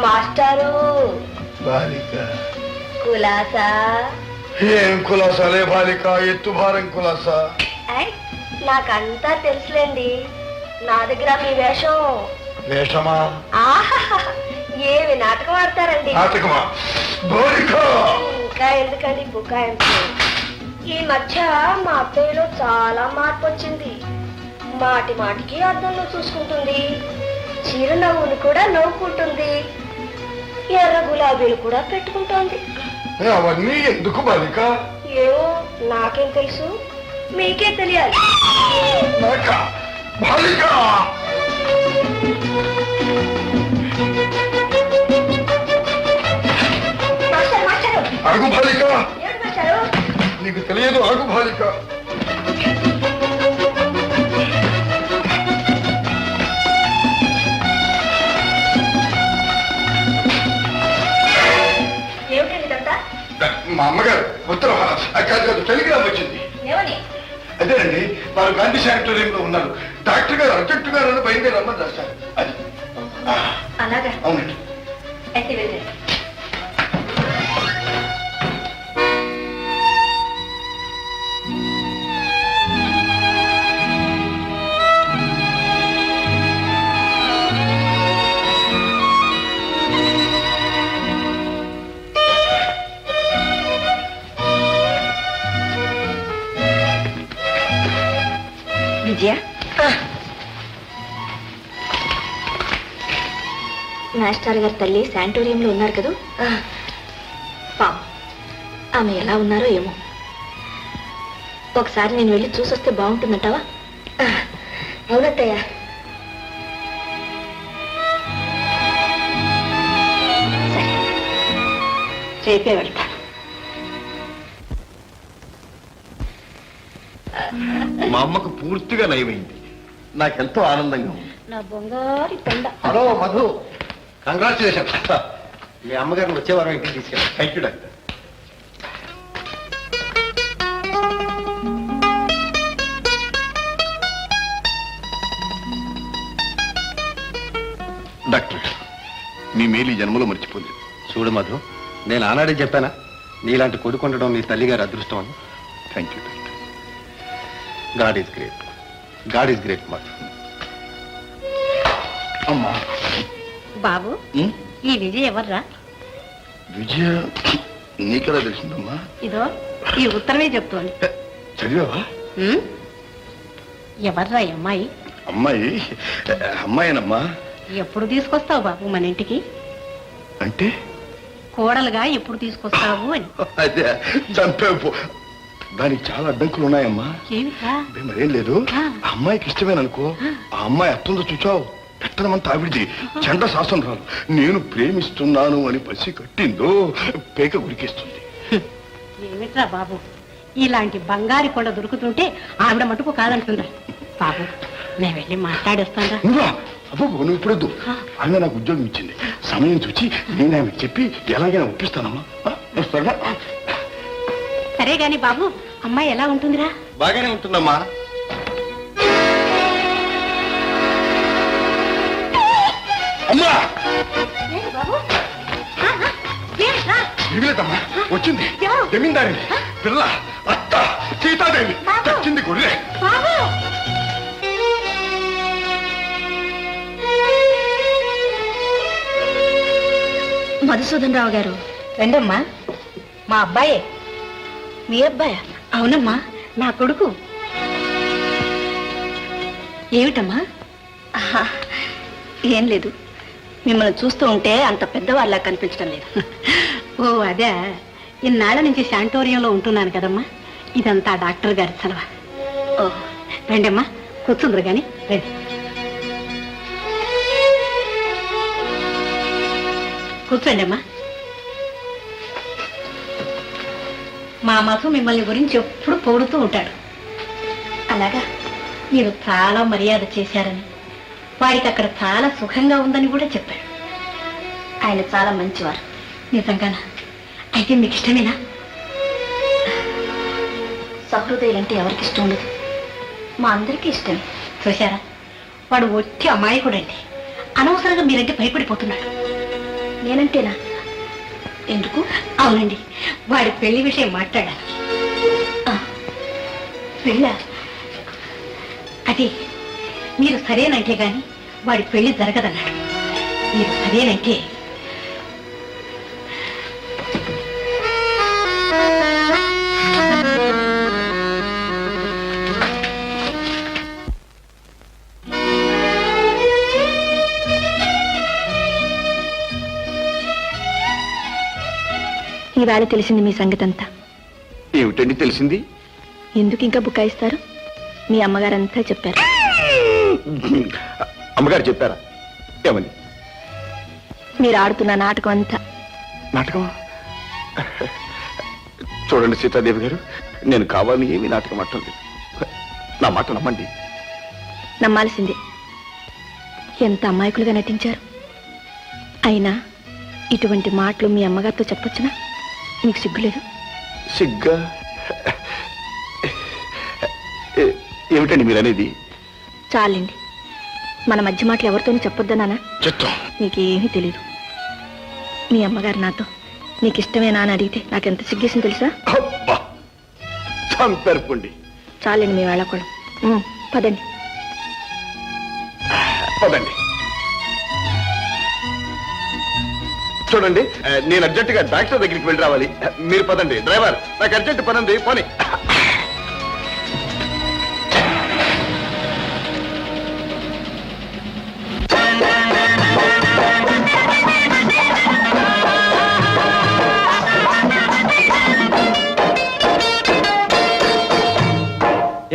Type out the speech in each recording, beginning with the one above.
మాస్టారు బాలిక కులాసా ఏం కులాసాలే బాలిక, ఎత్తు భారం కులాసా. నాకంతా తెలుసులేండి. నా దగ్గర మీ వేషం. వేషమా? ఆహా, ఏమి నాటకం ఆడతారండి. నాటకమా? బాలిక ఇంకా ఎందుకండి బుకాయింపు? ఈ మధ్య మా అత్తయ్యలో చాలా మార్పు వచ్చింది. మాటి మాటికి అద్దంలో చూసుకుంటుంది. చిరునవ్వును కూడా నవ్వుకుంటుంది. ఎర్ర గులాబీలు కూడా పెట్టుకుంటోంది. అవన్నీ ఎందుకు బాలిక? ఏమో నాకేం తెలుసు, మీకే తెలియాలి. బాలిక ఆగు బాలిక, నీకు తెలియదు. ఆగు బాలిక. మా అమ్మగారు ఉత్తరం కాదు టెలిగ్రామ్ వచ్చింది. అదేనండి, వారు గాంధీ శానిటోరియంలో ఉన్నారు. డాక్టర్ గారు అర్జెంట్ గారు బయలుదేరి రమ్మని రాశారు. అది అవునండి. విజయ, మాస్టర్ గారి తల్లి శానిటోరియంలో ఉన్నారు కదా. పాపం ఆమె ఎలా ఉన్నారో ఏమో. ఒకసారి నేను వెళ్ళి చూసొస్తే బాగుంటుందంటావా? అవునత్తయ్య. సరే, రేపే వెళ్తాను. మా అమ్మకు పూర్తిగా నయమైంది. నాకెంతో ఆనందంగా ఉంది. నా బంగారు కొండ. Hello Madhu, congratulation. మీ అమ్మగారిని వచ్చే వారం ఇంటికి తీసుకెళ్ళాను. Thank you doctor. డాక్టర్, మీ మేలు ఈ జన్మలో మర్చిపోలేదు. చూడు మధు, నేను ఆనాడే చెప్పానా నీలాంటి కొడుకు ఉండడం నీ తల్లిగారి అదృష్టం అని. Thank you doctor. God is great. God is great Madhu. అమ్మా బాబు, ఈ విజయ్ ఎవర్రా? విజయ నీకెలా తెలిసిందమ్మా? ఇదో ఈ ఉత్తరమే చెప్తోంది. చదివావా? ఎవర్రా ఈ అమ్మాయి? అమ్మాయి అమ్మాయినమ్మా. ఎప్పుడు తీసుకొస్తావు బాబు మన ఇంటికి? అంటే కోడలుగా ఎప్పుడు తీసుకొస్తావు అని. అదే చంపేపు. దానికి చాలా అడ్డంకులు ఉన్నాయమ్మా. ఏమిటా? మరేం లేదు. ఆ అమ్మాయికి ఇష్టమేననుకో, ఆ అమ్మాయి అత్తుందో చూచావు, పెట్టనమంతా ఆవిడిది. చెండ శాసనం రాదు. నేను ప్రేమిస్తున్నాను అని పసి కట్టిందో పేక గురికేస్తుంది. ఏమిట్రా బాబు, ఇలాంటి బంగారి కొండ దొరుకుతుంటే ఆవిడ మటుకు కాదంటుందా? బాబు, నేను వెళ్ళి మాట్లాడేస్తాను. అబ్బో, నువ్వు ఇప్పుడొద్దు. ఆమె నాకు ఉద్యోగం ఇచ్చింది. సమయం చూచి నేను ఆమెకు చెప్పి ఎలాగైనా ఒప్పిస్తానమ్మా. సరే గాని బాబు, అమ్మాయి ఎలా ఉంటుందిరా? బాగానే ఉంటుందమ్మా. అమ్మా బాబు, ఇవిలేదమ్మా, వచ్చింది జమీందారి పిల్ల, అత్త సీతాదేవి. వచ్చింది గొర్రె. మధుసూదన్ రావు గారు రండమ్మా. మా అబ్బాయే. మీ అబ్బాయా? అవునమ్మా, నా కొడుకు. ఏమిటమ్మా? ఏం లేదు, మిమ్మల్ని చూస్తూ ఉంటే అంత పెద్దవాళ్ళ కనిపించడం లేదు. ఓ అదే, ఇన్నాళ్ళ నుంచి శానిటోరియంలో ఉంటున్నాను కదమ్మా. ఇదంతా డాక్టర్ గారి సెలవు. ఓ రండమ్మా, కూర్చుందరు కానీ రండి. కూర్చోండి అమ్మా. మా మధు మిమ్మల్ని గురించి ఎప్పుడు పొగుడుతూ ఉంటాడు. అలాగా, మీరు చాలా మర్యాద చేశారని, వాడికి అక్కడ చాలా సుఖంగా ఉందని కూడా చెప్పాడు. ఆయన చాలా మంచివారు. నిజంగానా? అయితే మీకు ఇష్టమేనా? సహృదయులంటే ఎవరికి ఇష్టం ఉండదు, మా అందరికీ ఇష్టమే. చూశారా, వాడు వచ్చి అమాయకుడండి. అనవసరంగా మీరంటే భయపడిపోతున్నాడు. నేనంటేనా? ఎందుకు? అవునండి, వాడి పెళ్లి విషయం మాట్లాడాలి. పెళ్ళా? అది మీరు సరేనంటే గాని వాడి పెళ్లి జరగదన్నాడు. మీరు సరేనంటే ఈవేళ తెలిసింది మీ సంగతి అంతా. ఏమిటండి తెలిసింది? ఎందుకు ఇంకా బుకాయిస్తారు? మీ అమ్మగారంతా చెప్పారు. అమ్మగారు చెప్పారా? ఏమని? మీరు ఆడుతున్న నాటకం అంతా. నాటకం? చూడండి సీతాదేవి గారు, నేను కావాలని ఏమీ నాటకం ఆడటం నా మాట నమ్మండి. నమ్మాల్సిందే. ఎంత అమాయకులుగా నటించారు. అయినా ఇటువంటి మాటలు మీ అమ్మగారితో చెప్పొచ్చునా? మీకు సిగ్గులేదు? సిగ్గా? ఏమిటండి మీరు అనేది? చాలండి, మన మధ్య మాటలు ఎవరితోనూ చెప్పొద్దనా? చెప్తాం. నీకేమీ తెలీదు. మీ అమ్మగారు నాతో నీకు ఇష్టమేనా అని అడిగితే నాకెంత సిగ్గేసింది తెలుసా? చంపేరుకోండి. చాలండి మీ వేళకోళం. పదండి పదండి. చూడండి, నేను అర్జెంటుగా డాక్టర్ దగ్గరికి వెళ్ళి రావాలి. మీరు పదండి. డ్రైవర్, నాకు అర్జెంట్ పని ఉంది, పోనీ.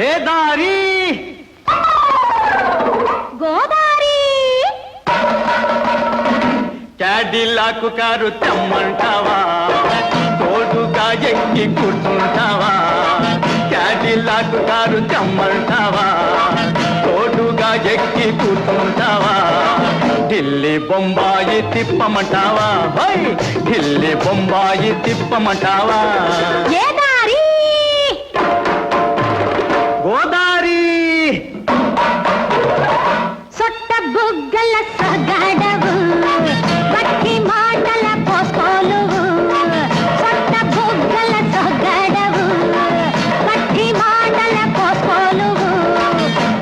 ఏ దారి గోదావరి క్యాడిలాకు కారు తెమ్మంటావా? తోడుగా ఎక్కి కూర్చుంటావా? క్యాడిలాకు కారు తెమ్మంటావా? తోడుగా ఎక్కి కూర్చుంటావా? ఢిల్లీ బొంబాయి తిప్పమంటావా? ఢిల్లీ బొంబాయి తిప్పమంటావా? గోదావరి సొట్ట బుగ్గల సగడవు, పట్టి మాటల పోసుకోలువు. సొట్ట బుగ్గల సగడవు, పట్టి మాటల పోసుకోలువు.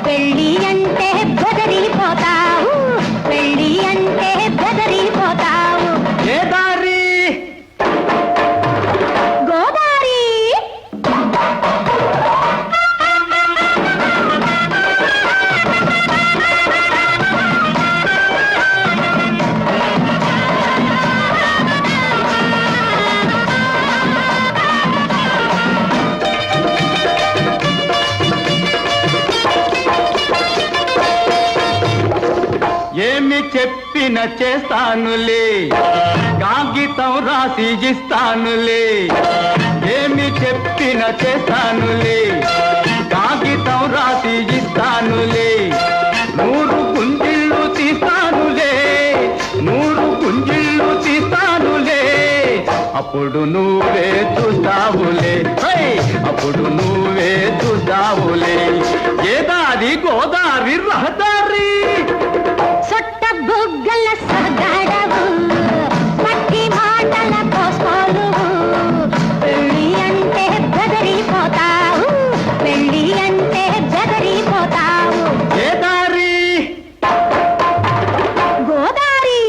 పెళ్ళి అంటే బెదరిపోతావు, పెళ్ళి అంటే బెదరిపోతావు. ఏ దారి గోదావరి ఏమి చెప్పిన చేస్తానులే, కాగితం రాసి ఇస్తానులే. ఏమి చెప్పిన చేస్తానులే, కాగితం రాసి ఇస్తానులే. 100 గుంజిళ్ళు తీస్తానులే, 100 గుంజిళ్ళు తీస్తానులే. అప్పుడు నువ్వే చూస్తావులే, అప్పుడు నువ్వే చూస్తావులే. ఏ దారి గోదావరి రహదారి సొట్ట బుగ్గల సగడవు, పట్టి మాటల పోసుకోలువు. పెళ్ళి అంటే బెదరిపోతావు, పెళ్ళి అంటే బెదరిపోతావు. ఏ దారి గోదావరి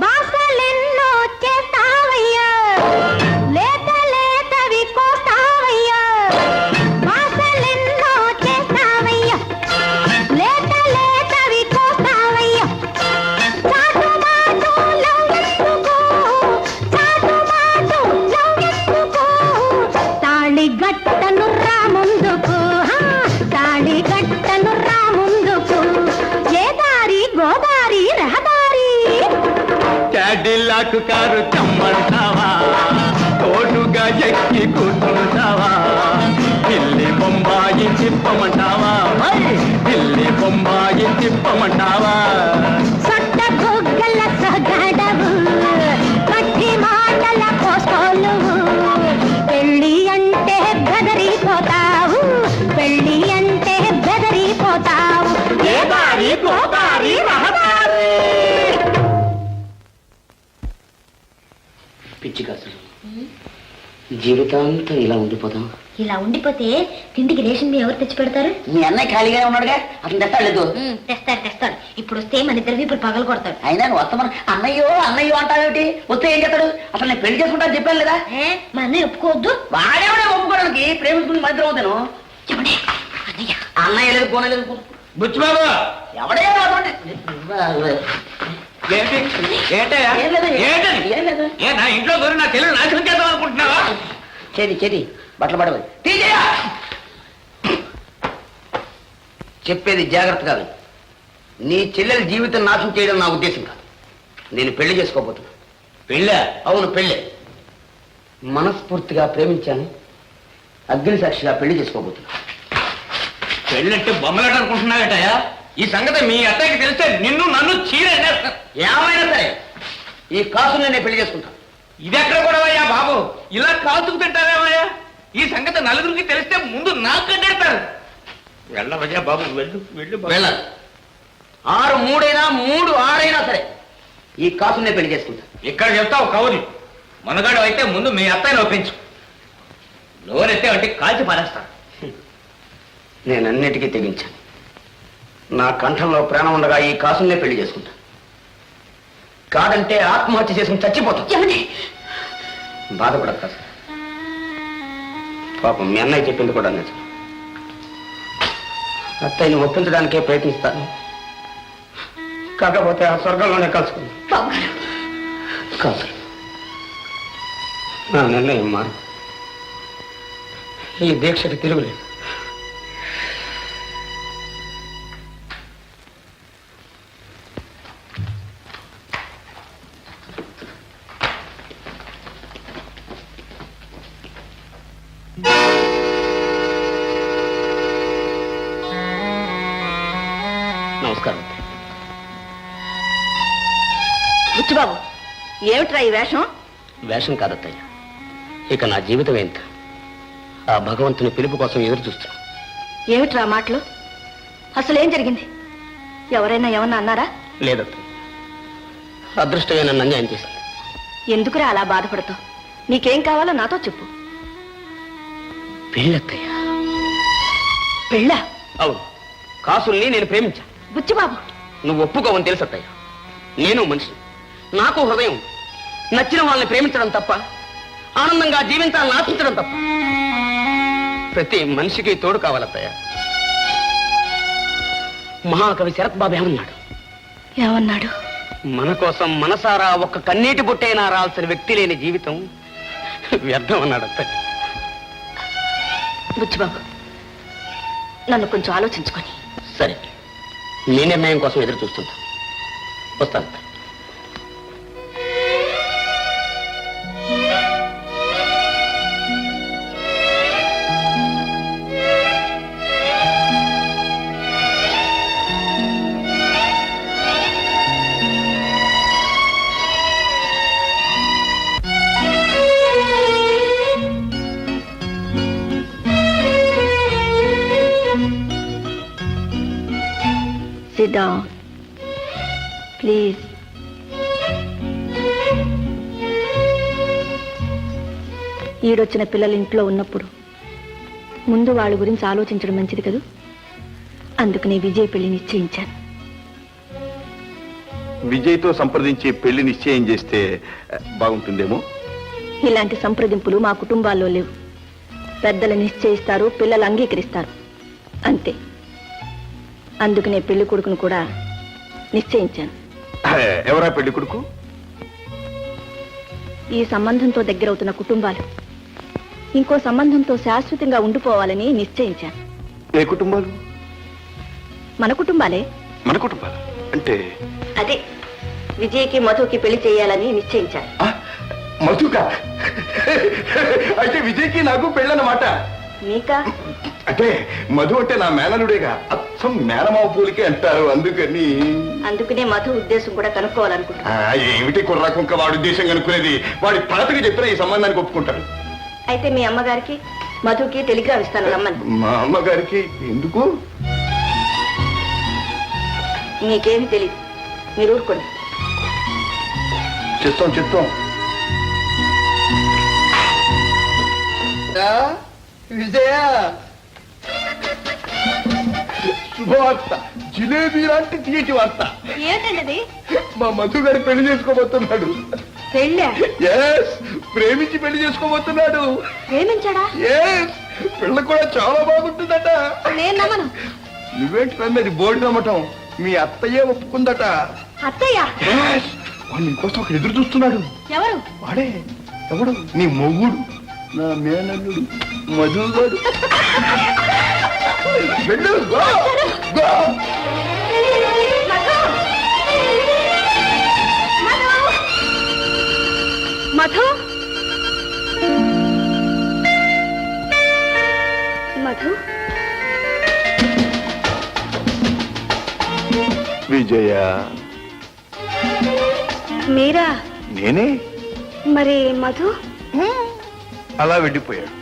బాసలెన్నో చేస్తావయ్యా, లేత లేతవి కోస్తావయ్యా. బాసలెన్నో చేస్తావయ్యా, లేత లేతవి కోస్తావయ్యా. చాటు మాటు లవ్వెందుకు, చాటు మాటు లవ్వెందుకు. తాళి గట్టను రా ముందుకు, తాళి గట్టను రా ముందుకు. ఏ దారి గోదావరి రహదారి క్యాడిలాక్ కారు తెమ్మంటావా? తోడుగా ఎక్కి కూర్చుంటావా? ఢిల్లీ బొంబాయి తిప్పమంటావా? తిప్పమంటావా సొట్ట బుగ్గల సగడవు మట్టి మాటల కోసుకోలువు పెళ్ళి అంటే బెదరిపోతావు పెళ్ళి అంటే బెదరిపోతావు ఏ దారి గోదారి రహదారి. పిచ్చి కాసులు జీవితాంతం ఇలా ఉండిపోతాం. ఇలా ఉండిపోతే తిండికి రేషన్ మీ ఎవరు తెచ్చి పెడతారు మీ అన్నయ్య ఖాళీగానే ఉన్నాడుగా, అతను తెస్తాడు. తెస్తాడు ఇప్పుడు వస్తే మన ఇద్దరు ఇప్పుడు పగలు కొడతాడు అయినా నువ్వు వస్తామని అన్నయ్యో అన్నయ్యో అంటావేమిటి? వస్తే ఏం చేస్తాడు? అసలు నేను పెళ్లి చేసుకుంటాను చెప్పాను లేదా? మా అన్నయ్య ఒప్పుకోవద్దు వాడేవాడే ఒప్పుకోవడానికి ప్రేమించుకుని మధ్య అవుతాను. చెప్పండి అన్నయ్య అన్నయ్య లేదు పోనే లేదు. బుచ్చిబాబు ఎవడే ఏంటి ఏంటయ్యా ఏం లేదు, ఏంటది? ఏం లేదు. ఏ నా ఇంట్లో దొరికి నా చెల్లెలు నాశనం చేద్దాం అనుకుంటున్నావా? చెడి బట్టలు పడవు తీసేయా. చెప్పేది జాగ్రత్త కాదు. నీ చెల్లెల జీవితం నాశనం చేయడం నా ఉద్దేశం కాదు. నేను పెళ్లి చేసుకోబోతున్నా. పెళ్ళా? అవును పెళ్ళే. మనస్ఫూర్తిగా ప్రేమించాను. అగ్ని సాక్షిగా పెళ్లి చేసుకోబోతున్నా. పెళ్ళంటే బొమ్మలాట అనుకుంటున్నావేటయ్యా? ఈ సంగతి మీ అత్తయ్యకి తెలిస్తే నిన్ను నన్ను చీరేస్తారు. ఏమైనా సరే ఈ కాసుని నేను పెళ్లి చేసుకుంటాను. ఇది ఎక్కడ కూడా అయ్యా బాబు, ఇలా కాచుకు తింటారేమయ్యా? ఈ సంగతి నలుగురికి తెలిస్తే ముందు నాకు కట్టేస్తారు. వెళ్ళవయ్యా బాబు, వెళ్ళు వెళ్ళు బాబు. వెళ్ళాలి. 6 3 3 6 సరే ఈ కాసుని నేను పెళ్లి చేసుకుంటాను. ఇక్కడ చెప్తావు కౌరి, మనగాడు అయితే ముందు మీ అత్తయ్యని ఒప్పించు. లోనెత్తే అంటే కాల్చి పారేస్తాను. నేను అన్నిటికీ తెగించాను. నా కంఠంలో ప్రాణం ఉండగా ఈ కాసునే పెళ్లి చేసుకుంటాను. కాదంటే ఆత్మహత్య చేసుకుని చచ్చిపోతాను. బాధపడక కాసు. పాపం మీ అన్నయ్య చెప్పింది కూడా నిజం. అత్తయ్యని ఒప్పించడానికే ప్రయత్నిస్తాను. కాకపోతే ఆ స్వర్గంలోనే కలుసుకుందాం. కాదు, నా నిర్ణయం మారు. ఈ దీక్షకి తిరుగులేదు. నమస్కారం. బుచ్చిబాబు ఏమిట్రా ఈ వేషం? వేషం కాదత్తయ్య, ఇక నా జీవితం ఎంత? ఆ భగవంతుని పిలుపు కోసం ఎదురు చూస్తున్నా. ఏమిట్రా మాటలు? అసలేం జరిగింది? ఎవరైనా ఏమన్నా అన్నారా? లేదత్తయ్య, అదృష్టమే నన్ను అన్యాయం చేసింది. ఎందుకురా అలా బాధపడతావు? నీకేం కావాలో నాతో చెప్పు. పెళ్ళత్తయ్య. పెళ్ళా? అవును, కాసుల్ని నేను ప్రేమించా. బుచ్చిబాబు నువ్వు ఒప్పుకోవని తెలుసత్తయ్య. నేను మనిషి, నాకు హృదయం ఉంది. నచ్చిన వాళ్ళని ప్రేమించడం తప్ప, ఆనందంగా జీవించాలని ఆశించడం తప్ప. ప్రతి మనిషికి తోడు కావాలత్తయ్య. మహాకవి శరత్ బాబు ఏమన్నాడు? ఏమన్నాడు? మన కోసం మనసారా ఒక్క కన్నీటి బొట్టైనా రాల్సిన వ్యక్తి లేని జీవితం వ్యర్థం అన్నాడు అత్తయ్య. బుచ్చిబాబు నన్ను కొంచెం ఆలోచించుకొని. సరే, నీ నిర్ణయం కోసం ఎదురు చూస్తుంటా. వస్తాను. Sit down. Please. ఈడొచ్చిన పిల్లలు ఇంట్లో ఉన్నప్పుడు ముందు వాళ్ళ గురించి ఆలోచించడం మంచిది కదూ. అందుకనే విజయ్ పెళ్లి నిశ్చయించాను. విజయ్తో సంప్రదించి పెళ్లి నిశ్చయం చేస్తే బాగుంటుందేమో. ఇలాంటి సంప్రదింపులు మా కుటుంబాల్లో లేవు. పెద్దలు నిశ్చయిస్తారు, పిల్లలు అంగీకరిస్తారు, అంతే. అందుకనే పెళ్లి కొడుకును కూడా నిశ్చయించాను. ఎవరా పెళ్లి కొడుకు? ఈ సంబంధంతో దగ్గరవుతున్న కుటుంబాలు ఇంకో సంబంధంతో శాశ్వతంగా ఉండిపోవాలని నిశ్చయించాను. ఏ కుటుంబాలు? మన కుటుంబాలే. మన కుటుంబాలు అంటే? అదే, విజయ్కి మధుకి పెళ్లి చేయాలని నిశ్చయించాను. మధుకా? అయితే విజయ్కి నాకు పెళ్ళన్నమాట. నీకా? అంటే మధు అంటే నా మేనలుడేగా, అచ్చం మేనమావ పూలికే అంటారు, అందుకని. అందుకనే మధు ఉద్దేశం కూడా కనుక్కోవాలనుకుంటున్నా. ఏమిటి కుర్ర కుంక వాడి ఉద్దేశం కనుక్కునేది? వాడి తాతకి చెప్పినా ఈ సంబంధానికి ఒప్పుకుంటారు. అయితే మీ అమ్మగారికి మధుకి టెలిగ్రామ్ ఇస్తాను, రమ్మని. మా అమ్మగారికి ఎందుకు? నీకేమి తెలియదు, మీరు ఊరుకోండి. చెప్తాం చెప్తాం. విజయ, శుభవార్త, జిలేబీ లాంటి తీయటి వార్త. ఏమిటండి? మా మధు గారి పెళ్లి చేసుకోబోతున్నాడు. పెళ్ళా? ఎస్, ప్రేమించి పెళ్లి చేసుకోబోతున్నాడు. ప్రేమించాడా? ఎస్, పిల్ల కూడా చాలా బాగుంటుందట. నేను నమ్మను. నువ్వేంటి నమ్మేది? బోర్డు నమ్మటం. మీ అత్తయ్యే ఒప్పుకుందట. అత్తయ్య? ఎస్, వాడు నీకోసం ఒక ఎదురు చూస్తున్నాడు. ఎవరు? వాడే. ఎవడు? నీ మొగుడు, నా మేనల్లుడు మధుగాడు. వెళ్ళు, గో, గో. మధు, మధు, విజయ, మీరా? నేనే. మరి మధు అలా వెళ్ళిపోయాడు.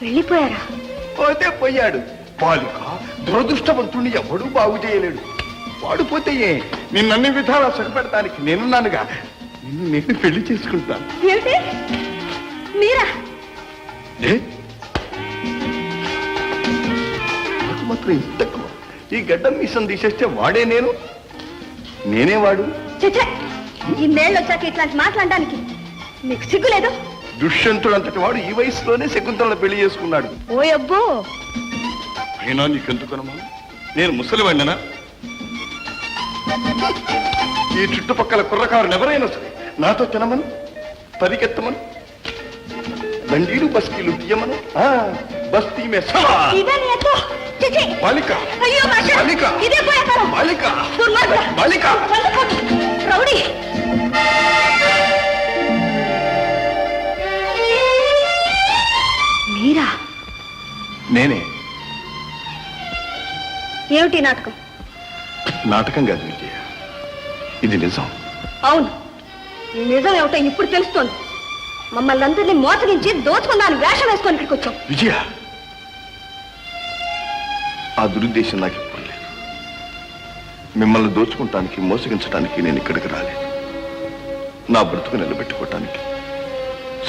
వెళ్ళిపోయారా? పోతే పోయాడు. బాలిక దురదృష్టవంతుణ్ణి ఎవడూ బాగు చేయలేడు. వాడు పోతే నిన్నన్ని విధాలా సుఖపెడతానికి నేనున్నానుగా. నిన్ను నేను పెళ్లి చేసుకుంటాను. ఏమిటి? మీరా? ఏ? నాకు మాత్రం ఇంత ఎక్కువ. ఈ గడ్డం మీసం తీసేస్తే వాడే నేను, నేనే వాడు. చచ్చా, ఇన్నేళ్ళు వచ్చాక ఇట్లాంటి మాట్లాడడానికి మీకు సిగ్గు లేదు? దుష్యంతుడు అంతటి వాడు ఈ వయసులోనే శకుంతలను పెళ్లి చేసుకున్నాడు. ఓ అబ్బో, అయినా నీకెందుకనమా? నేను ముసలివాడినా? ఈ చుట్టుపక్కల కుర్రకారులు ఎవరైనా సరే నాతో తినమను, పరిగెత్తమను, బండీలు బస్తీలు తీయమను. బస్తీ మే సవాల్. ఇదే నీ అత్త? చిచి! బాలిక, అయ్యో మాష! బాలిక, ఇదే పోయాకారం! బాలిక, దుర్మార్గుడా! బాలిక. రౌడీ! మీరా? నేనే. ఏమిటి నాటకం? నాటకం కాదు విజయ, ఇది నిజం. అవును, నిజం ఏమిటో ఇప్పుడు తెలుస్తోంది. మమ్మల్ని అందరినీ మోసగించి దోచుకుందాని వేషం వేసుకొని ఇక్కడికి వచ్చాం. విజయ, ఆ దురుద్దేశం నాకు ఇప్పుడు లేదు. మిమ్మల్ని దోచుకుంటానికి, మోసగించడానికి నేను ఇక్కడికి రాలేదు. నా బ్రతుకు నిలబెట్టుకోవటానికి,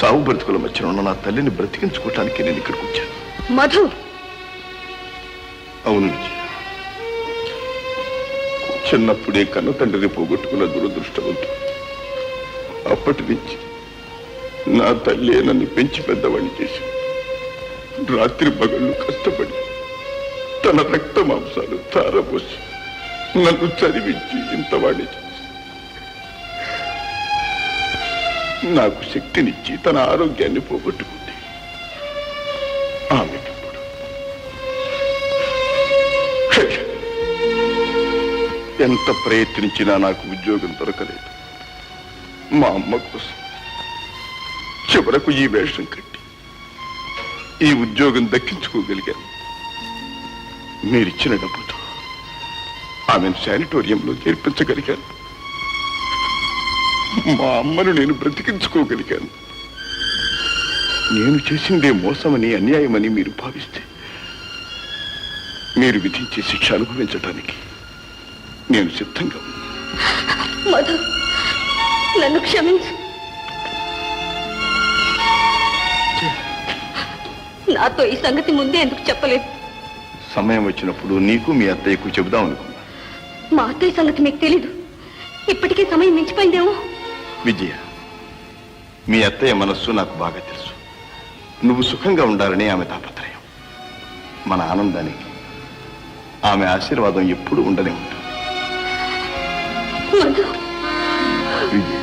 సాగు బ్రతుకుల మధ్యన ఉన్న నా తల్లిని బ్రతికించుకోవటానికి నేను ఇక్కడికి వచ్చాను. మధు? అవును విజయ, చిన్నప్పుడే కన్న తండ్రిని పోగొట్టుకున్న దురదృష్టవంతుడు. అప్పటి నుంచి నా తల్లి నన్ను పెంచి పెద్దవాడిని చేసి, రాత్రి పగళ్ళు కష్టపడి తన రక్త మాంసాలు తారబోసి నన్ను చదివించి ఇంతవాడిని చేసి, నాకు శక్తినిచ్చి తన ఆరోగ్యాన్ని పోగొట్టుకుంది. ఆమెకి ఎంత ప్రయత్నించినా నాకు ఉద్యోగం దొరకలేదు. మా అమ్మ కోసం చివరకు ఈ వేషం కట్టి ఈ ఉద్యోగం దక్కించుకోగలిగాను. మీరిచ్చిన డబ్బుతో ఆమెను శానిటోరియంలో చేర్పించగలిగాను. మా అమ్మను నేను బ్రతికించుకోగలిగాను. నేను చేసిందే మోసమని, అన్యాయమని మీరు భావిస్తే మీరు విధించే శిక్ష అనుభవించడానికి నేను సిద్ధంగా ఉన్నాను. మధు, నన్ను క్షమించు. నాతో ఈ సంగతి ముందే ఎందుకు చెప్పలేదు? సమయం వచ్చినప్పుడు నీకు మీ అత్తయ్యకు చెబుదాం అనుకున్నా. మా అత్తయ్య సంగతి మీకు తెలీదు. ఇప్పటికే సమయం మించిపోయిందేమో. విజయ, మీ అత్తయ్య మనస్సు నాకు బాగా తెలుసు. నువ్వు సుఖంగా ఉండాలని ఆమె తాపత్రయం. మన ఆనందానికి ఆమె ఆశీర్వాదం ఎప్పుడూ ఉండనే ఉంటుంది. మధు, విజయ,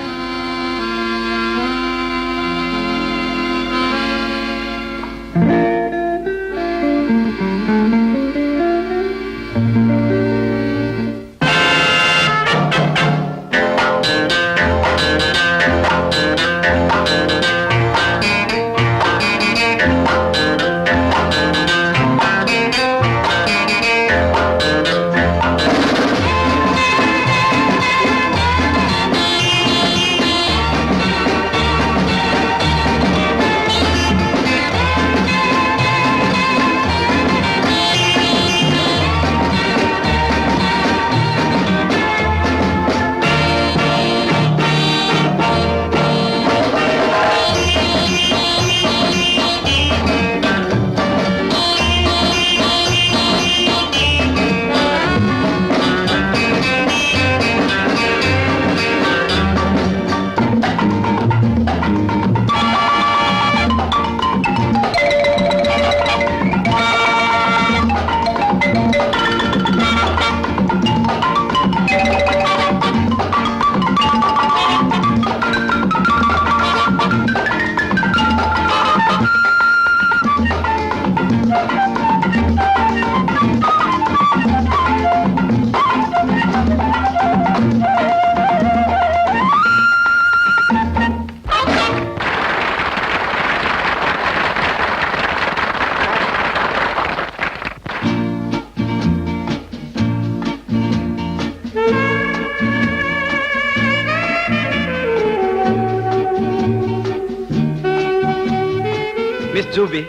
మిస్ జూబీ,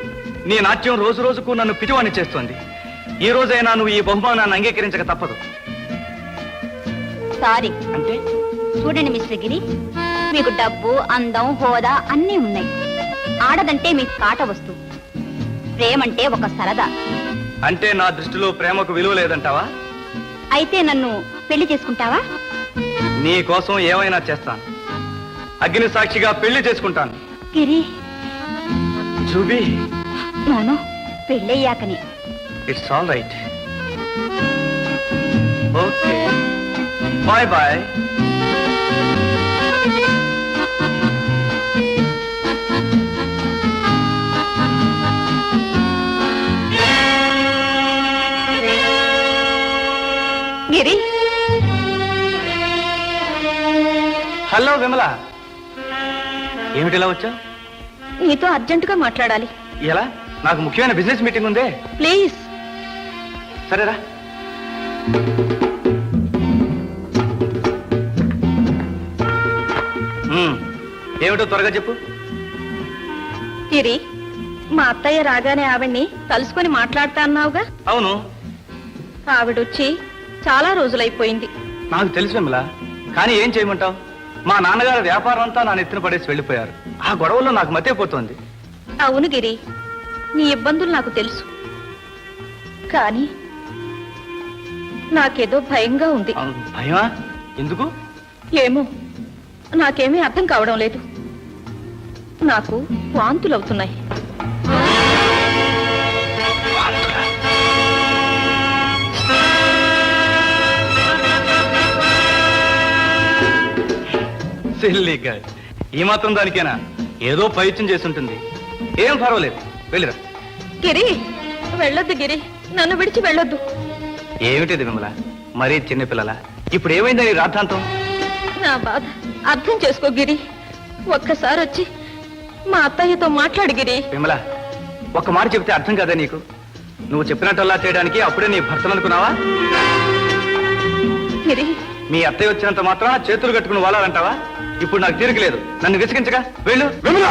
నీ నాట్యం రోజు రోజుకు నన్ను పిటివాణి చేస్తోంది. ఈ రోజైనా నువ్వు ఈ బహుమానాన్ని అంగీకరించక తప్పదు. సారీ. అంటే చూడండి మిస్టర్ గిరి, మీకు డబ్బు, అందం, హోదా అన్నీ ఉన్నాయి. ఆడదంటే మీకు కాట వస్తువు, ప్రేమంటే ఒక సరదా. అంటే నా దృష్టిలో ప్రేమకు విలువ లేదంటావా? అయితే నన్ను పెళ్లి చేసుకుంటావా? నీ కోసం ఏమైనా చేస్తాను. అగ్ని సాక్షిగా పెళ్లి చేసుకుంటాను. గిరి, జూబీ, నోను పెళ్ళయ్యాకని. It's all right. Okay, bye bye. Giri, hello Vimala, ఏమిటిలా వచ్చా? నీతో అర్జెంటుగా మాట్లాడాలి. ఎలా? నాకు ముఖ్యమైన బిజినెస్ మీటింగ్ ఉందే. ప్లీజ్. సరేరా. ఏమిటో త్వరగా చెప్పు. గిరి, మా అత్తయ్య రాగానే ఆవిడ్ని కలుసుకొని మాట్లాడతా అన్నావుగా? అవును, ఆవిడొచ్చి చాలా రోజులైపోయింది. నాకు తెలుసు విమల, కానీ ఏం చేయమంటావు? మా నాన్నగారి వ్యాపారం అంతా నా నెత్తిన పడేసి వెళ్ళిపోయారు. ఆ గొడవల్లో నాకు మతైపోతోంది. అవును గిరి, నీ ఇబ్బందులు నాకు తెలుసు, కానీ నాకేదో భయంగా ఉంది. భయమా? ఎందుకు? ఏమో, నాకేమీ అర్థం కావడం లేదు. నాకు వాంతులవుతున్నాయి. సిల్లీ గర్ల్, ఈ మాత్రం దానికేనా? ఏదో పైత్యం చేసి ఉంటుంది. ఏం పర్వాలేదు, వెళ్ళిరా. గిరి, వెళ్ళొద్దు గిరి, నన్ను విడిచి వెళ్ళొద్దు. ఏమిటిది విమల, మరీ చిన్నపిల్లల? ఇప్పుడు ఏమైందని రాద్ధాంతం? నా బాధ అర్థం చేసుకో గిరి. ఒక్కసారి వచ్చి మా అత్తయ్యతో మాట్లాడు గిరి. విమల, ఒక్క మాట చెప్తే అర్థం కదా నీకు? నువ్వు చెప్పినట్టల్లా చేయడానికి అప్పుడే నీ భర్తను అనుకున్నావా? గిరి, మీ అత్తయ్య వచ్చినంత మాత్రాన చేతులు కట్టుకుని వాలాలంటావా? ఇప్పుడు నాకు తీరిక లేదు, నన్ను విసిగించగా. వెళ్ళు విమల.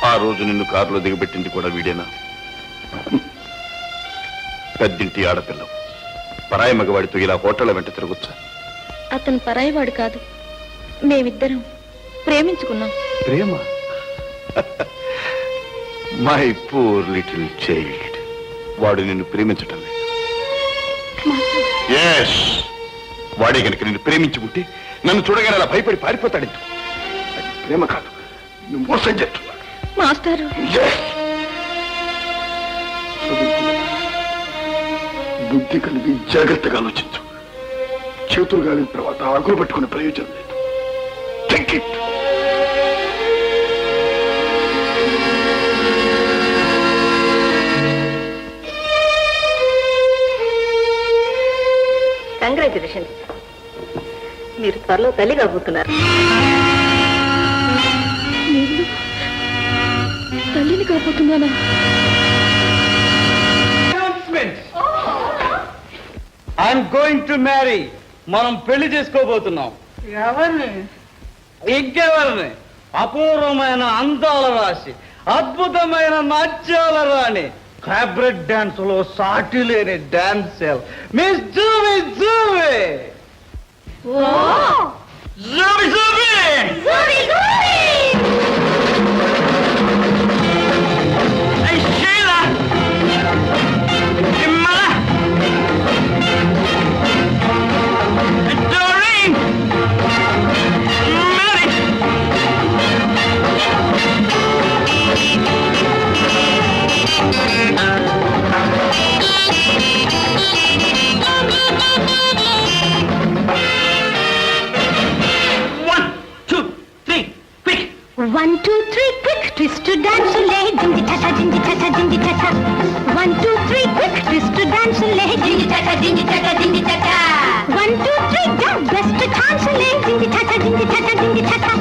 ఆ రోజు నిన్ను కారులో దిగబెట్టింది కూడా వీడేనా? పెద్దింటి ఆడపిల్ల పరాయి మగవాడితో ఇలా హోటళ్ల వెంట తిరగొచ్చా? అతను పరాయివాడు కాదు, మేమిద్దరం ప్రేమించుకున్నాం. ప్రేమ? My poor little child. వాడు నిన్ను ప్రేమించటం లేదు. Yes. వాడే కనుక నిన్ను ప్రేమించుకుంటే నన్ను చూడగానే అలా భయపడి పారిపోతాడు. ప్రేమ కాదు, నువ్వు మోసం చేస్తున్నాడు. మాస్టారు, బుద్ధి కలిగి జాగ్రత్తగా ఆలోచించు. చేతులు గాలిన తర్వాత ఆకులు పట్టుకునే ప్రయోజనం లేదు. Take it. కంగ్రాచులేషన్స్, మీరు త్వరలో తల్లి కాబోతున్నారు. తల్లిని కాబోతున్నానా? I'm going to marry. మనం పెళ్లి చేసుకోబోతున్నాం. ఎవరిని? ఇంకెవరిని? అపూర్వమైన అందాల రాశి, అద్భుతమైన నాట్యాల రాణి, క్యాబ్రెట్ డాన్స్ లో సాటి లేని dancer miss Juby. Juby Juby One, two, three, quick, twist to dance, lay, dingy cha-cha, dingy cha-cha, dingy cha-cha. 1, 2, 3, quick, twist to dance, lay, dingy cha-cha, dingy cha-cha, dingy cha-cha. 1, 2, 3, jump, best chance, lay, dingy cha-cha, dingy cha-cha, dingy cha-cha.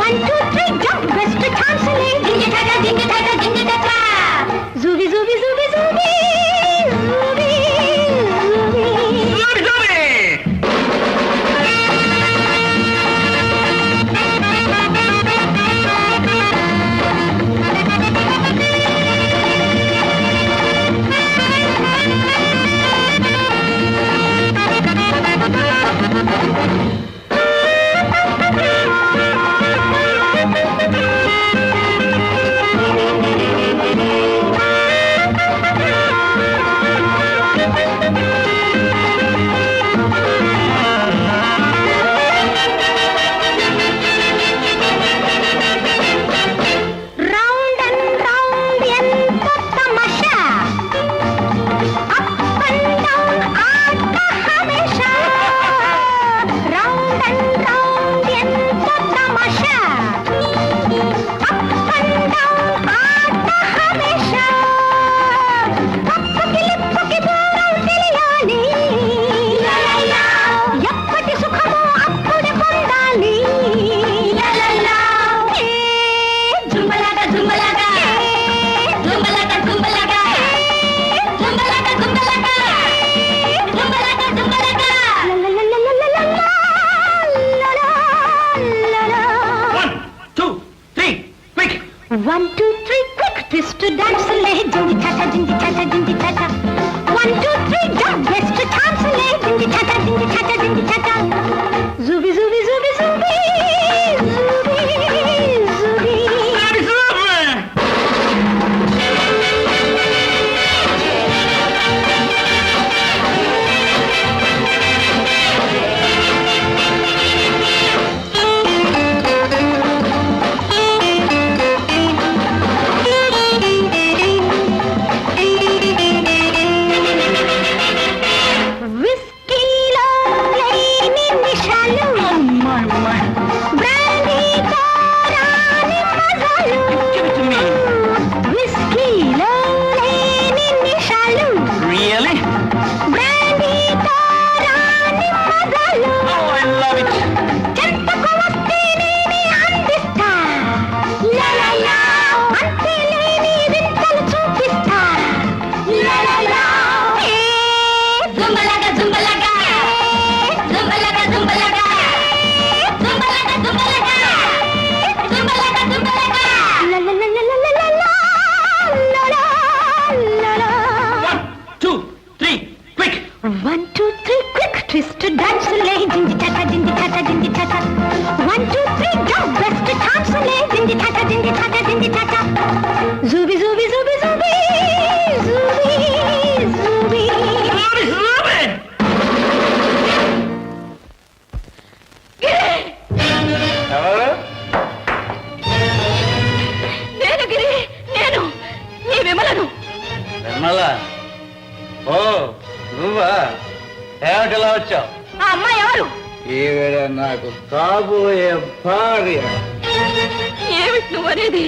1, 2, 3, jump, best chance, lay, dingy cha-cha, dingy cha-cha, dingy cha-cha. the best chance le jinji chata jinji chata jinji chata zubi zubi zubi zubi zubi zubi Vimala, ఓ నువ్వా? ఏమిటిలా వచ్చావు? ఆ అమ్మాయి ఎవరు? ఈవిడ నాకు కాబోయే భార్య. ఏమిటి నువ్వు అనేది?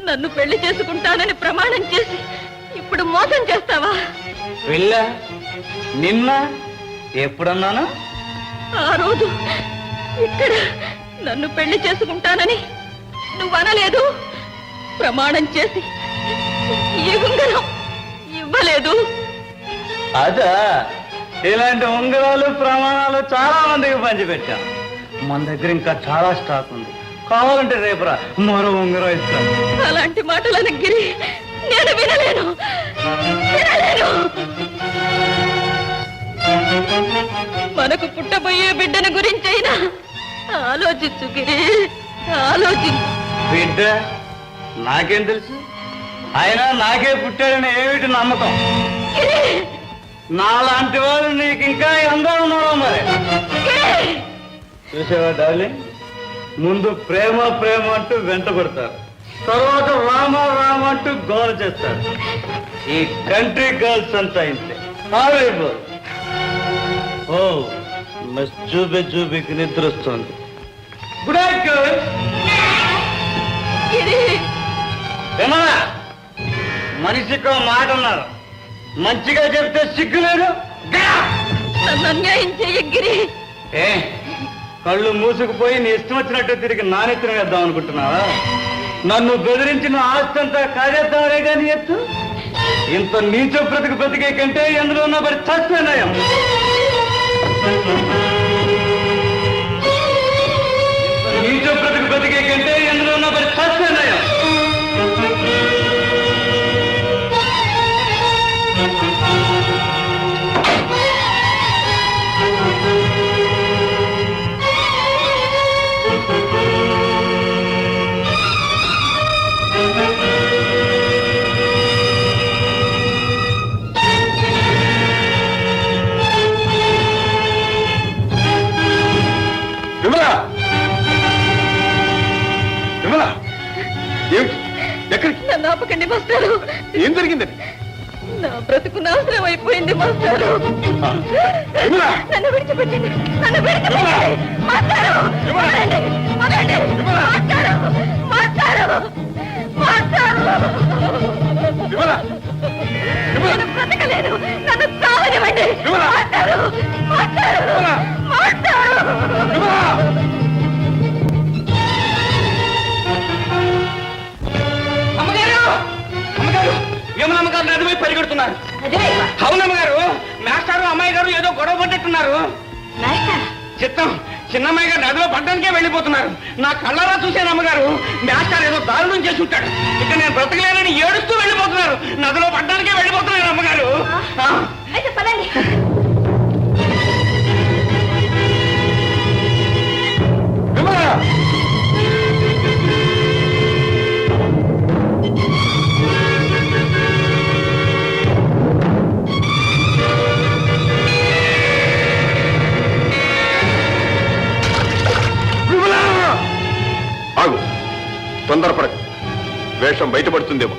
నన్ను పెళ్లి చేసుకుంటానని ప్రమాణం చేసి ఇప్పుడు మోసం చేస్తావా? పిల్ల నిన్న ఎప్పుడన్నాను? ఆ రోజు ఇక్కడ నన్ను పెళ్లి చేసుకుంటానని నువ్వు అనలేదు. ప్రమాణం చేసి ఈ ఉంగరం ఇవ్వలేదు. అదా, ఇలాంటి ఉంగరాలు ప్రమాణాలు చాలా మందికి పంచిపెట్టాం. మన దగ్గర ఇంకా చాలా స్టాక్ ఉంది. కావాలంటే రేపురా మరో ఉంగరం ఇస్తాను. అలాంటి మాటలను గిరి నేను వినలేను. మనకు పుట్టబోయే బిడ్డను గురించైనా ఆలోచించు గిరి, ఆలోచించు. బిడ్డ నాకేం తెలుసు? ఆయన నాకే పుట్టాడని ఏమిటి నమ్మకం? నాలాంటి వాళ్ళు నీకు ఇంకా ఎందరో ఉన్నారో మరి. చూసావా డార్లింగ్, ముందు ప్రేమ ప్రేమ అంటూ వెంట పడతారు, తర్వాత రామ రామ అంటూ గోల చేస్తారు. ఈ కంట్రీ గర్ల్స్ అంతా ఇంతే. ఓ మిస్ జూబి జూబికి నిద్ర వస్తుంది. Good night girls. విమలా, మనిషికో మాట అన్నారు, మంచిగా చెప్తే సిగ్గు లేదు. నన్ను అన్యాయం చెయ్యి గిరి. ఏ కళ్ళు మూసుకుపోయి నీ ఇష్టం వచ్చినట్టు తిరిగి నానెత్తిన వేద్దాం అనుకుంటున్నావా? నన్ను బెదిరించి నా ఆస్తి అంతా కాజేద్దామనే కానీ ఎత్తు. ఇంత నీచ బ్రతికే కంటే ఎందులో ఉన్న పడి చచ్చిపోయినాయం. నీచ బ్రతికే కంటే ఎందులో ఉన్న పడి చచ్చిపోయినాయం. విమలా, విమలా, ఏమిటి? ఎక్కడికి? నన్ను ఆపకండి మాస్టారు. ఏం జరిగింది? నా బ్రతుకు నాశనం అయిపోయింది మాస్టారు. విమలా, నన్ను విడిచిపెట్టండి, నన్ను విడిచిపెట్టండి మాస్టారు. వదలండి, వదలండి. మాస్టారు, మాస్టారు, మాస్టారు. విమలా, నేను బ్రతకలేను, నన్ను చావనివ్వండి. మాస్టారు, మాస్టారు, మాస్టారు. అమ్మగారు, అమ్మగారు, యమునమ్మగారు నదిపై పరిగెడుతున్నారు. అవునమ్మగారు, మాస్టారు అమ్మాయి గారు ఏదో గొడవ పడ్డట్టున్నారు. చిత్తం, చిన్నమ్మాయి గారు నదిలో పడ్డానికే వెళ్ళిపోతున్నారు. నా కళ్ళారా చూశాను అమ్మగారు. మాస్టర్ ఏదో దారుణం చేసి ఉంటాడు. ఇక నేను బ్రతకలేనని ఏడుస్తూ వెళ్ళిపోతున్నారు. నదిలో పడ్డానికే వెళ్ళిపోతున్నారు అమ్మగారు. అయితే పదండి. ఆగు, తొందరపడక, వేషం బయటపడుతుందేమో.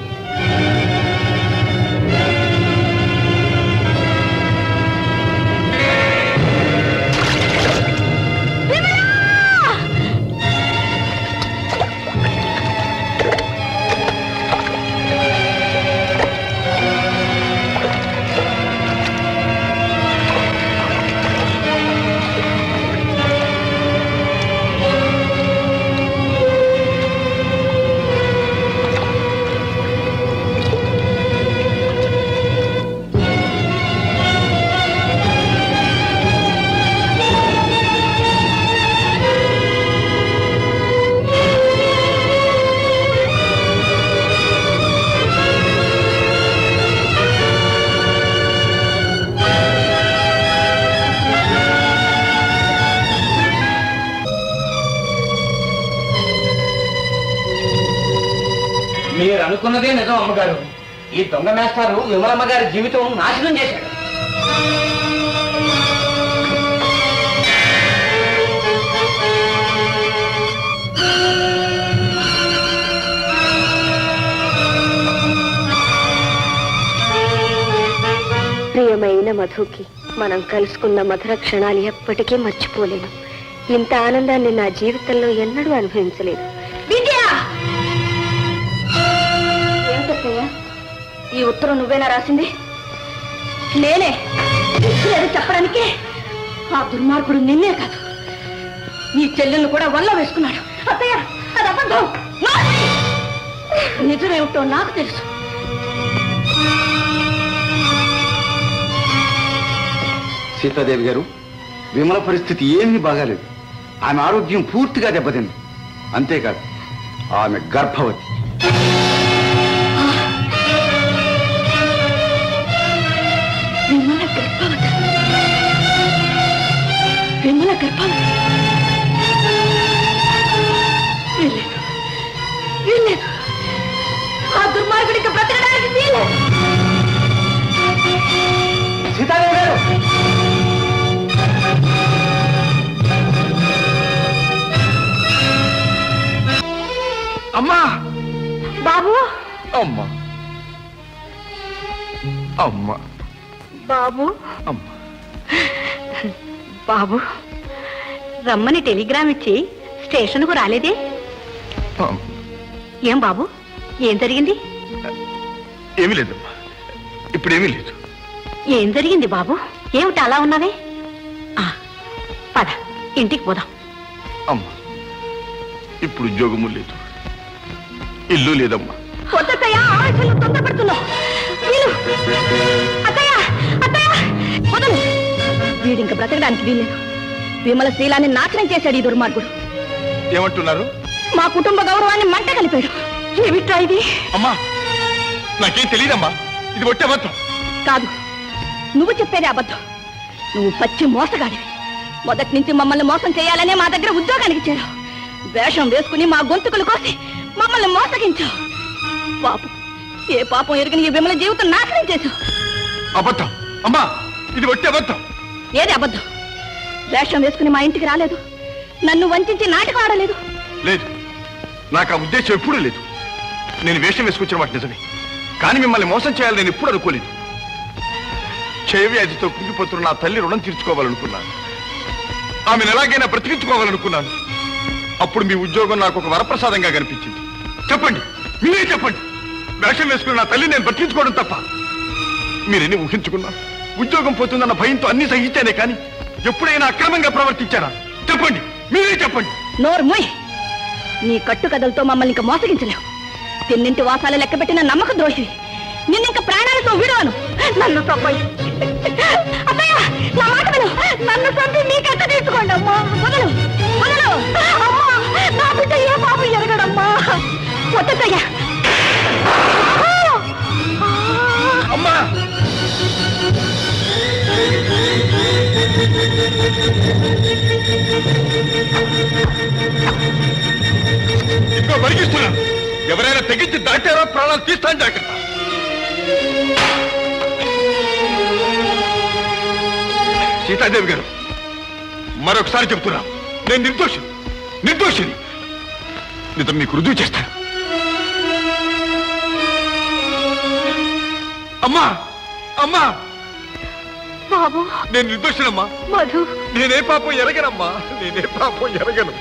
మీరు అనుకున్నదే నిజం అమ్మగారు. ఈ దొంగ మేస్టారు విమలమ్మ గారి జీవితం నాశనం చేశాడు. ప్రియమైన మధుకి మనం కలుసుకున్న మధుర క్షణాలు ఎప్పటికీ మర్చిపోలేను. ఇంత ఆనందాన్ని నా జీవితంలో ఎన్నడూ అనుభవించలేదు. ఏమిటయ్యా, ఈ ఉత్తరం నువ్వేనా రాసింది? నేనే. లేదు చెప్పడానికి. ఆ దుర్మార్గుడు నిన్నే కాదు, నీ చెల్లెళ్ళు కూడా వల్ల వేసుకున్నాడు. అత్తయ్య, అది అబద్ధం. నిజమేమిటో నాకు తెలుసు. సీతాదేవి గారు, విమల పరిస్థితి ఏమీ బాగాలేదు. ఆమె ఆరోగ్యం పూర్తిగా దెబ్బతింది. అంతేకాదు, ఆమె గర్భవతి. విమల గర్భవతి. విమల గర్భవతి. వీల్లేదు, వీల్లేదు. ఆ దుర్మార్గుడికి బ్రతకడానికి వీల్లేదు. సీతాదేవి గారు, అమ్మా! బాబు, అమ్మా! అమ్మా! బాబు, అమ్మా! బాబు, రమ్మని టెలిగ్రామ్ ఇచ్చి స్టేషన్కు రాలేదే? అమ్మా! ఏం బాబు, ఏం జరిగింది? ఏమీ లేదమ్మా, ఇప్పుడేమీ లేదు. ఏం జరిగింది బాబు? ఏమిటి అలా ఉన్నావే? పద, ఇంటికి పోదాం. అమ్మా, ఇప్పుడు ఉద్యోగము లేదు, ఇల్లు లేదమ్మా. వద్దయ్యా, ఆవేశంలో తొందరపడుతున్నావు. అత్తయ్య, అత్తయ్య, వదలు. వీడింక బ్రతకడానికి వీల్లేదు. విమల శీలాన్ని నాశనం చేశాడు ఈ దుర్మార్గుడు. ఏమంటున్నారు? మా కుటుంబ గౌరవాన్ని మంట కలిపాడు. ఏమిట్రా ఇది? అమ్మా, నాకేం తెలియదమ్మా, ఇది ఒట్టే అబద్ధం. కాదు, నువ్వు చెప్పేది అబద్ధం. నువ్వు పచ్చి మోసగాడివి. మొదటి నుంచి మమ్మల్ని మోసం చేయాలనే మా దగ్గర ఉద్యోగానికి చేరావు. వేషం వేసుకుని మా గొంతుకులు కోసి మమ్మల్ని మోసగించావు. పాపం, ఏ పాపం ఎరుగని ఈ విమల జీవితం నాశనం చేశావు. అబద్ధం అమ్మా, ఇది ఒట్టే అబద్ధం. ఏది అబద్ధం? వేషం వేసుకుని మా ఇంటికి రాలేదు, నన్ను వంచించి నాటకం ఆడలేదు. లేదు, నాకు ఆ ఉద్దేశం ఎప్పుడూ లేదు. నేను వేషం వేసుకొచ్చిన వాటి నిజమే, కానీ మిమ్మల్ని మోసం చేయాలని నేను ఎప్పుడు అనుకోలేదు. క్షయవ్యాధితో కుంగిపోతున్న నా తల్లి రుణం తీర్చుకోవాలనుకున్నాను. ఆమెను ఎలాగైనా బ్రతికించుకోవాలనుకున్నాను. అప్పుడు మీ ఉద్యోగం నాకు ఒక వరప్రసాదంగా కనిపించింది. చెప్పండి, మీరే చెప్పండి, వేషం వేసుకుని నా తల్లి నేను బ్రతికించుకోవడం తప్ప మీరెన్ని ఊహించుకున్నా? ఉద్యోగం పోతుందన్న భయంతో అన్ని సహించానే కానీ ఎప్పుడైనా అక్రమంగా ప్రవర్తించారా? చెప్పండి, మీరే చెప్పండి. నోరు మూయ్. నీ కట్టు కథలతో మమ్మల్ని ఇంకా మోసగించలేవు. తిన్నింటి వాసాలు లెక్క పెట్టిన నమ్మక ద్రోహివి. నిన్నింక ప్రాణాలతో విడవను. నన్ను తప్పయి అత్తయ్య, నా మాట విను. నన్ను చంపి మీ కట్ట తీసుకోండి అమ్మా. వదలు, వదలు అమ్మా. నా బిడ్డ ఏ పాపం ఎరగడమ్మా. వద్దయ్యా. అమ్మా! ఇంకా మరిగిస్తున్నాను. ఎవరైనా తెగించి దాటారో ప్రాణాలు తీస్తాను జాగ్రత్త. సీతాదేవి గారు, మరొకసారి చెప్తున్నా, నేను నిర్దోషిని. నిజం మీకు రుజువు చేస్తాను. అమ్మా అమ్మా, బాబు నేను నిర్దోషినమ్మా. మధు నేనే పాపం ఎరగనమ్మా, నేనే పాపం ఎరగను.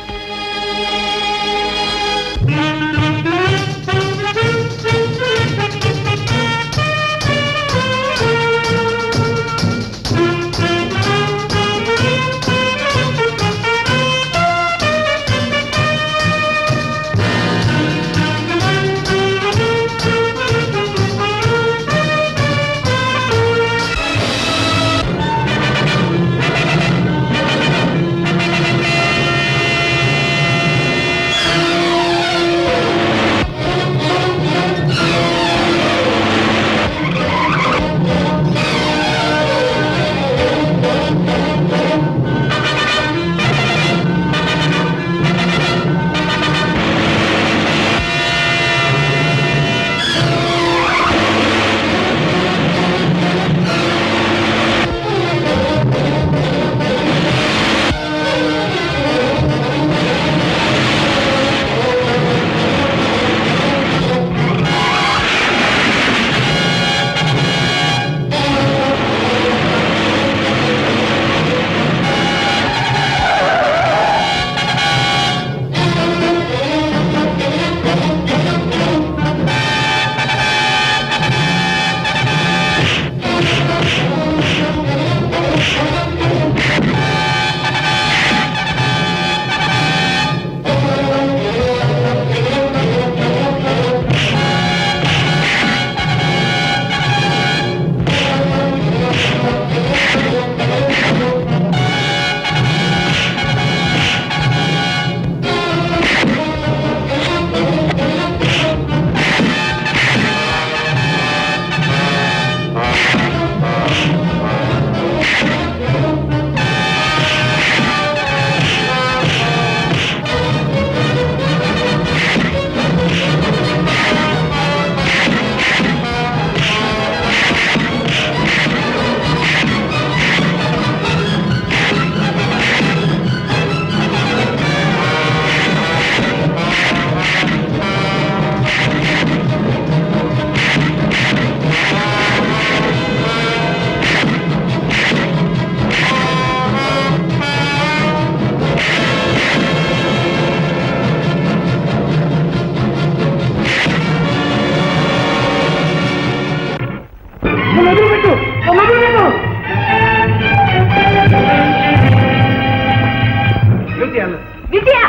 విజయ,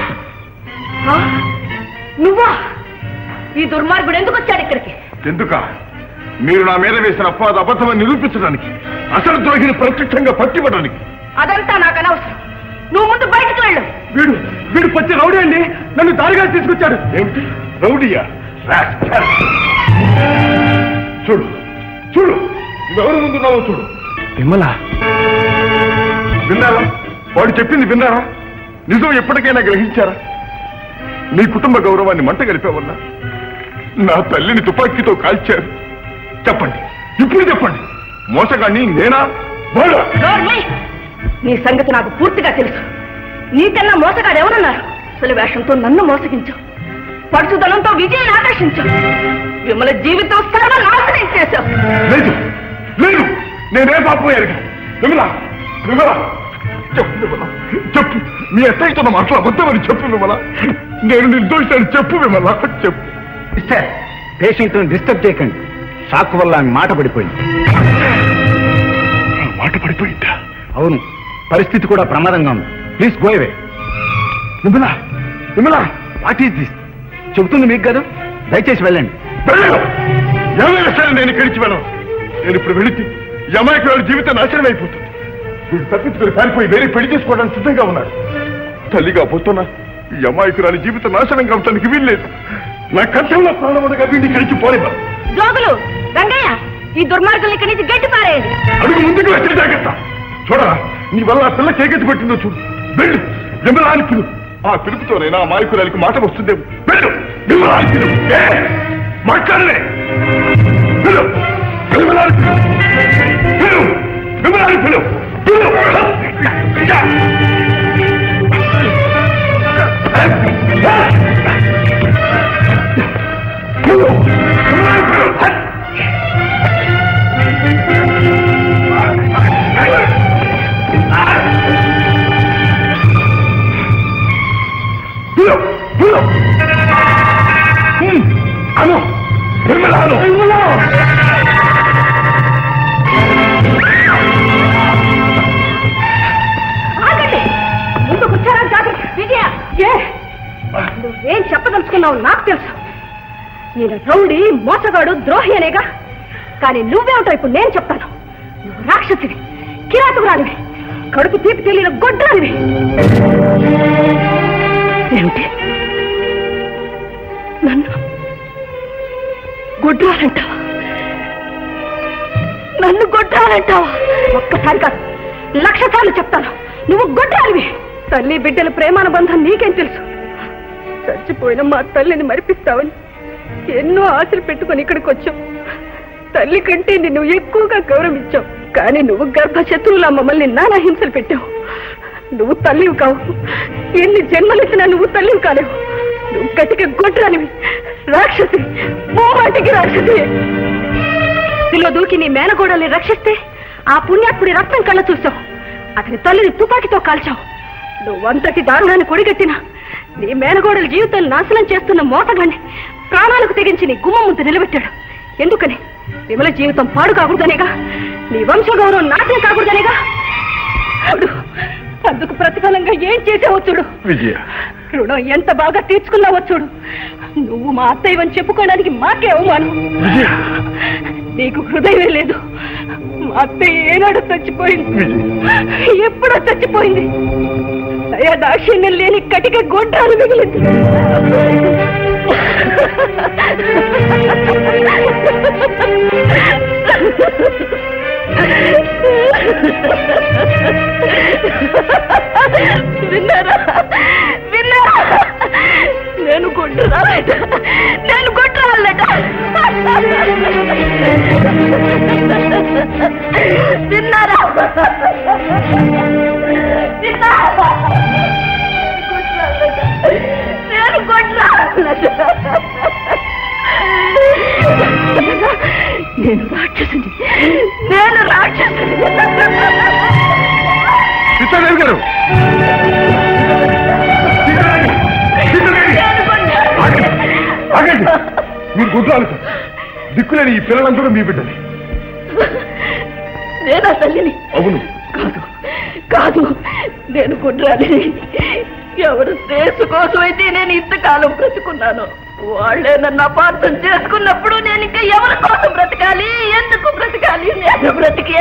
నువ్వా? ఈ దుర్మార్గుడు ఎందుకు వచ్చాడు ఇక్కడికి? ఎందుక? మీరు నా మీద వేసిన అపవాద అబద్ధమని నిరూపించడానికి, అసలు ద్రోహిని ప్రత్యక్షంగా పట్టివ్వడానికి. అదంతా నాకు అనవసరం. నువ్వు ముందు బయటకు వెళ్ళు. వీడు పచ్చి రౌడీ అండి, నన్ను దారిగా తీసుకొచ్చాడు. ఏమిటి రౌడీయా? రాస్కల్. చూడు చూడు, నువ్వెవరు ముందున్నావో చూడు. విమలా, విన్నారా? వాడు చెప్పింది విన్నారా? నిజం ఎప్పటికైనా గ్రహించారా? మీ కుటుంబ గౌరవాన్ని మంట గలిపేవన్నా నా తల్లిని తుపాకీతో కాల్చారు. చెప్పండి, ఇప్పుడు చెప్పండి, మోసగాన్ని నేనా వాడా? నోర్మై! నీ సంగతి నాకు పూర్తిగా తెలుసు. నీకన్నా మోసగాడు ఎవరన్నారు? అసలు వేషంతో నన్ను మోసగించావు, పడుచుదనంతో విజయాన్ని ఆకర్షించావు, విమల జీవితం సర్వనాశనం చేశావు. లేదు లేదు, నేనే పాపం ఎరగా. విమలా విమలా, చెప్పు విమలా, చెప్పు. మీ అత్తయ్యతో మాటలు అబద్ధమని చెప్పు విమలా. నేను నిర్దోషాన్ని చెప్పు విమలా, చెప్పు. సార్, పేషెంట్ డిస్టర్బ్ చేయకండి. షాక్ వల్ల ఆమె మాట పడిపోయింది. మాట పడిపోయిందా? అవును, పరిస్థితి కూడా ప్రమాదంగా ఉంది. Please go away. Vimala Vimala, what is this? చెబుతుంది మీకు కదా, దయచేసి వెళ్ళండి. వెళ్ళను. ఏమైనా సరే నేను ఇక్కడికి వెళ్ళను. నేను ఇప్పుడు వెళితే ఈ అమాయకు వాళ్ళ జీవితం నాశనం అయిపోతుంది. వీడు తప్పించుకుని పారిపోయి వేరే పెళ్లి చేసుకోవడానికి సిద్ధంగా ఉన్నాడు. తల్లిగా పోతున్నా ఈ అమాయకురాలి జీవితం నాశనం కావటానికి వీల్లేదు. నా కంఠంలో ప్రాణం ఉండగా వీడిని ఇక్కడికి పోలేదా? జోగులు, రంగయ్య, ఈ దుర్మార్గులు ఇక్కడి నుంచి గట్టి పారేయండి. అడుగు ముందుకు వచ్చి జాగ్రత్త. చూడరా, నీ వల్ల ఆ పిల్ల కేకెత్తి పెట్టిందో చూడు. వెళ్ళు, విమలాని పిలు. ఆ పిలుపుతోనైనా మాయకురాలికి మాట వస్తుందేమో. వెళ్ళు, విమలాని పిలు. మాట్లాడలే. పిలు, విమలాని పిలు. పిలు, విమలాని పిలు. పిలు. అను విమలాను ఆగండి, ముందుకు వచ్చారా? జాగ్రత్త. విజయ, నువ్వేం చెప్పదలుచుకున్నావు నాకు తెలుసు. ఈయన రౌడీ, మోసగాడు, ద్రోహి అనేగా. కానీ నువ్వేమిటో ఇప్పుడు నేను చెప్తాను. నువ్వు రాక్షసివి, కిరాతకురాలివి, కడుపు తీపి తెలియని గొడ్రాలివి. ఏమిటి? నన్ను గొడ్రాలంటావా? నన్ను గొడ్రాలంటావా? ఒక్కసారి కాదు, 1,00,000 సార్లు చెప్తాను. నువ్వు గొడ్రాలివి. తల్లి బిడ్డల ప్రేమానుబంధం నీకేం తెలుసు? చచ్చిపోయిన మా తల్లిని మరిపిస్తావని ఎన్నో ఆశలు పెట్టుకుని ఇక్కడికి వచ్చావు. తల్లి కంటే నిన్ను ఎక్కువగా గౌరవించావు. కానీ నువ్వు గర్భశత్రువులా మమ్మల్ని నానా హింసలు పెట్టావు. నువ్వు తల్లివి కావు. ఎన్ని జన్మలెత్తినా నువ్వు తల్లివి కాలేవు. నువ్వు గట్టిగా గొడ్రానివి, రాక్షసి, మూమాటికి రాక్షసి. ఇలా దూకి నీ మేనగోడల్ని రక్షిస్తే ఆ పుణ్యాత్ముడి రక్తం కళ్ళ చూసావు. అతని తల్లిని తుపాకీతో కాల్చావు. నువ్వంతటి దారుణాన్ని కొడిగట్టినా నీ మేనగోడల జీవితాన్ని నాశనం చేస్తున్న మోసగాన్ని ప్రాణాలకు తెగించి నీ గుమ్మ ముందు నిలబెట్టాడు. ఎందుకని? విమల జీవితం పాడు కాకూడదనేగా, నీ వంశగౌరవం నాశనం కాకూడదనేగా. అందుకు ప్రతిఫలంగా ఏం చేసావో చూడు. విజయ, రుణం ఎంత బాగా తీర్చుకున్నావో చూడు. నువ్వు మా అత్తయ్యని చెప్పుకోవడానికి మాకే అవమానం. నీకు హృదయమే లేదు. మా అత్తయ్య ఏనాడు చచ్చిపోయింది, ఎప్పుడో చచ్చిపోయింది. దయా దాక్షిణ్యం లేని కటిక గొడ్రాలు మిగిలింది. విన్నారా? విన్నారా? నేను గొడ్రాలట, నేను గొడ్రాలట. విన్నారా? విన్నారా? నేను గొడ్రాలట. నేను రాక్షసుని, నేను రాక్షసుని. సీతాదేవి గారు, ఆగండి. మీరు గుడ్రాలు సార్. దిక్కులేని ఈ పిల్లలందరూ మీ బిడ్డని. నేనా తల్లిని? అవును. కాదు కాదు, నేను గుడ్రాలిని. ఎవరు శ్రేయస్సు కోసం అయితే నేను ఇంతకాలం బ్రతుకున్నాను. వాళ్ళే నన్ను అపార్థం చేసుకున్నప్పుడు నేను ఇంకా ఎవరి కోసం బ్రతకాలి, ఎందుకు బ్రతకాలి? నేను బ్రతికే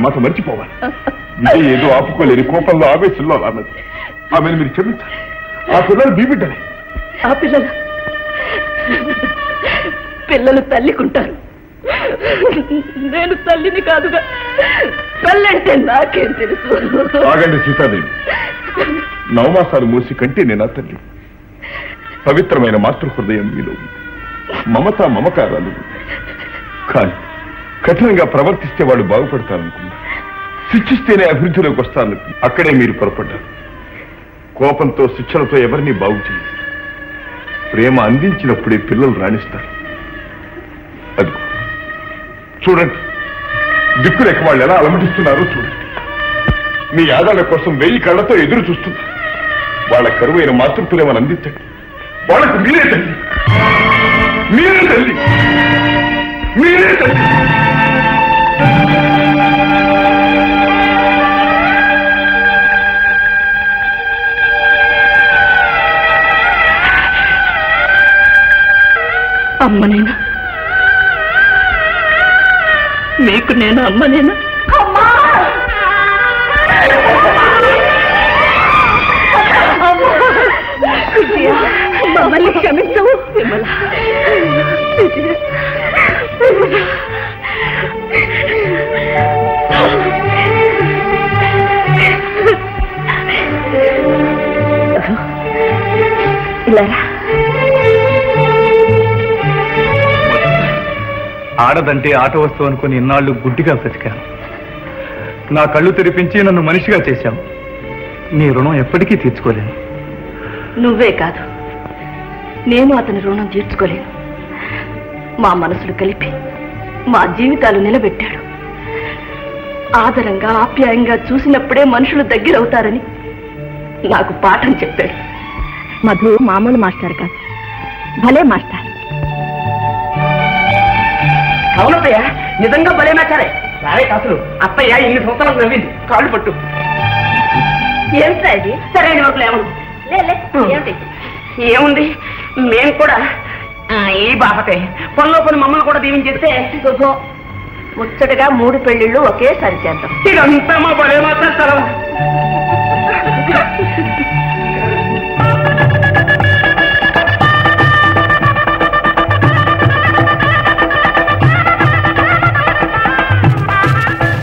మాట మర్చిపోవాలి. ఇదే ఏదో ఆపుకోలేని కోపంలో ఆవేశంలో అన్నది. ఆమెను మీరు క్షమించాలి. ఆ పిల్లలు మీ బిడ్డలే. ఆ పిల్లలు తల్లికుంటారు. నేను తల్లిని కాదుగా. తల్లంటే నాకేం తెలుసు? ఆగండి సీతాదేవి. 9 మాసాలు మూసి కంటే నేను ఆ తల్లి. పవిత్రమైన మాతృహృదయం మీలో ఉంది. మమత మమకారాలు. కానీ కఠినంగా ప్రవర్తిస్తే వాడు బాగుపడతారనుకున్నా. శిక్షిస్తేనే అభివృద్ధిలోకి వస్తాను. అక్కడే మీరు పొరపడ్డారు. కోపంతో శిక్షణతో ఎవరిని బాగు చేయరు. ప్రేమ అందించినప్పుడే పిల్లలు రాణిస్తారు. అది చూడండి, దిక్కులెక్క వాళ్ళు ఎలా అలమటిస్తున్నారో చూడండి. మీ ఆదాల కోసం 1000 కళ్ళతో ఎదురు చూస్తున్నారు. వాళ్ళ కరువైన మాతృప్రేమను అందించండి. వాళ్ళకు మీరే తల్లి, మీరే తల్లి, మీరే తల్లి. అమ్మనేనా? మీకు నేను అమ్మనేనా? మమ్మల్ని క్షమించవు విమల. విజయ, విమల. బాబులారా, ఆడదంటే ఆట వస్తువు అనుకుని ఇన్నాళ్ళు గుడ్డిగా బ్రతికాను. నా కళ్ళు తెరిపించి నన్ను మనిషిగా చేశావు. నీ రుణం ఎప్పటికీ తీర్చుకోలేను. నువ్వే కాదు, నేను అతని రుణం తీర్చుకోలేను. మా మనసులు కలిపి మా జీవితాలు నిలబెట్టాడు. ఆదరంగా ఆప్యాయంగా చూసినప్పుడే మనుషులు దగ్గరవుతారని నాకు పాఠం చెప్పాడు. మధు మామూలు మాస్టర్ కాదు, భలే మాస్టర్. అవునత్తయ్య, నిజంగా భలే మాచారే. రావే కాసులు, అత్తయ్య ఇన్ని సంవత్సరాలు నవ్వింది. కాళ్ళు పట్టు. ఏమిటా ఇది? సరే మాకు ఏముంది? ఏముంది, మేము కూడా ఈ బాపతే పనిలో పని మమ్మల్ని కూడా దీవించేస్తే శుభం. ముచ్చటగా 3 పెళ్లిళ్ళు ఒకేసారి చేద్దాం. ఇదంతా మా భలే మాట్లాడతారు.